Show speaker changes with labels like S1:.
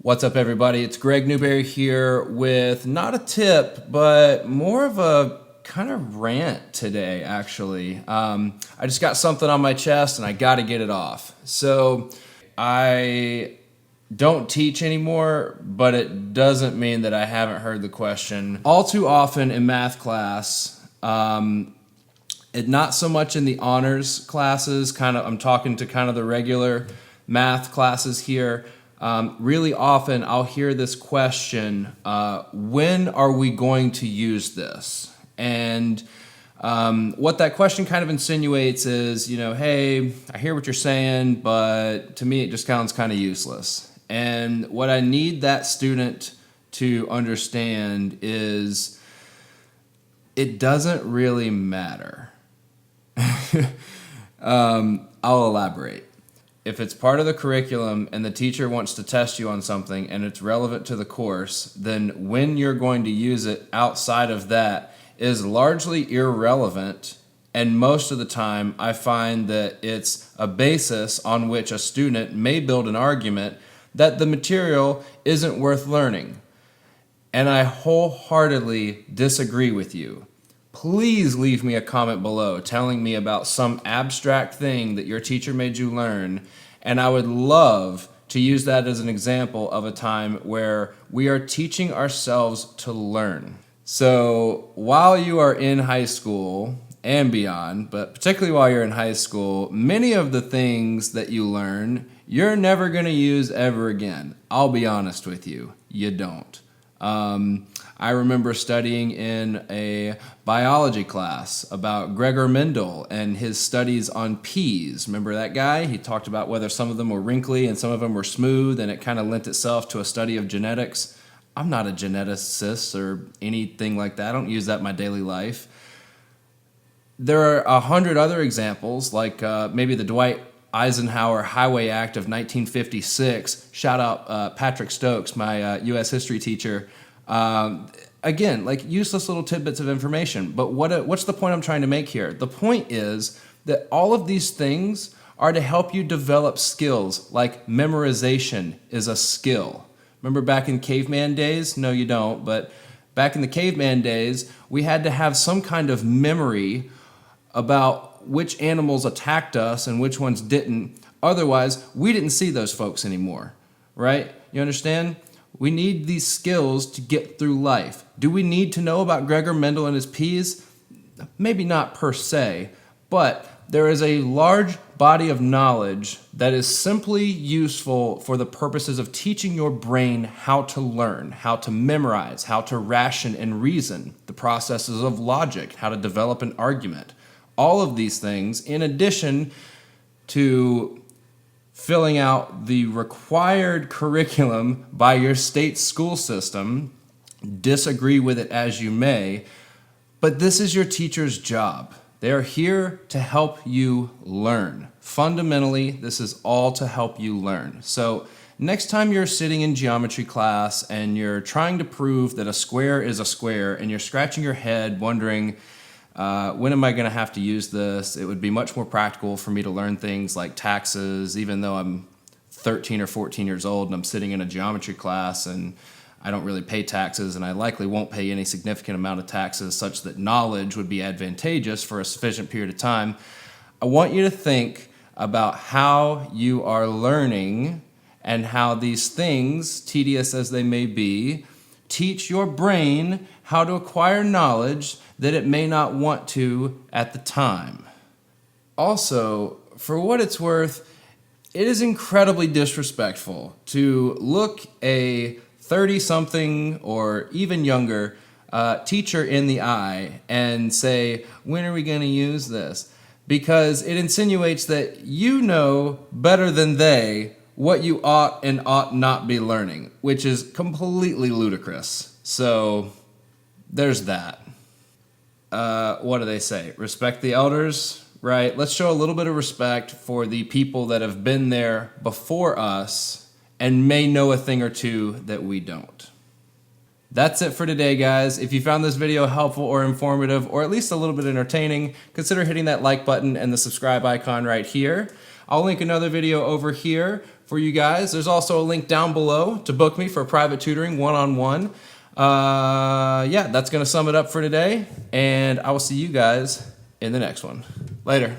S1: What's up, everybody? It's Greg Newberry here with not a tip, but more of a kind of rant today, actually. I just got something on my chest and I got to get it off. So I don't teach anymore, but it doesn't mean that I haven't heard the question. All too often in math class, not so much in the honors classes, I'm talking to kind of the regular math classes here. Really often I'll hear this question, when are we going to use this? And what that question kind of insinuates is, hey, I hear what you're saying, but to me it just sounds kind of useless. And what I need that student to understand is it doesn't really matter. I'll elaborate. If it's part of the curriculum and the teacher wants to test you on something and it's relevant to the course, then when you're going to use it outside of that is largely irrelevant. And most of the time, I find that it's a basis on which a student may build an argument that the material isn't worth learning. And I wholeheartedly disagree with you. Please leave me a comment below telling me about some abstract thing that your teacher made you learn, and I would love to use that as an example of a time where we are teaching ourselves to learn. So while you are in high school and beyond, but particularly while you're in high school, many of the things that you learn, you're never going to use ever again. I'll be honest with you, you don't. I remember studying in a biology class about Gregor Mendel and his studies on peas. Remember that guy? He talked about whether some of them were wrinkly and some of them were smooth, and it kind of lent itself to a study of genetics. I'm not a geneticist or anything like that. I don't use that in my daily life. There are 100 other examples, like maybe the Dwight Eisenhower Highway Act of 1956. Shout out Patrick Stokes, my U.S. history teacher. Again, like useless little tidbits of information. But what's the point I'm trying to make here? The point is that all of these things are to help you develop skills, like memorization is a skill. Remember back in caveman days? No, you don't. But back in the caveman days, we had to have some kind of memory about which animals attacked us and which ones didn't. Otherwise, we didn't see those folks anymore, right? You understand? We need these skills to get through life. Do we need to know about Gregor Mendel and his peas? Maybe not per se, but there is a large body of knowledge that is simply useful for the purposes of teaching your brain how to learn, how to memorize, how to ration and reason, the processes of logic, how to develop an argument. All of these things, in addition to filling out the required curriculum by your state school system, disagree with it as you may, but this is your teacher's job. They are here to help you learn. Fundamentally, this is all to help you learn. So next time you're sitting in geometry class and you're trying to prove that a square is a square and you're scratching your head wondering, when am I going to have to use this? It would be much more practical for me to learn things like taxes, even though I'm 13 or 14 years old and I'm sitting in a geometry class and I don't really pay taxes, and I likely won't pay any significant amount of taxes such that knowledge would be advantageous for a sufficient period of time. I want you to think about how you are learning and how these things, tedious as they may be, teach your brain how to acquire knowledge that it may not want to at the time. Also, for what it's worth, it is incredibly disrespectful to look a 30-something or even younger teacher in the eye and say, when are we going to use this? Because it insinuates that you know better than they what you ought and ought not be learning, which is completely ludicrous. So there's that. What do they say? Respect the elders, right? Let's show a little bit of respect for the people that have been there before us and may know a thing or two that we don't. That's it for today, guys. If you found this video helpful or informative, or at least a little bit entertaining, consider hitting that like button and the subscribe icon right here. I'll link another video over here for you guys. There's also a link down below to book me for private tutoring one-on-one. Yeah, that's going to sum it up for today, and I will see you guys in the next one. Later.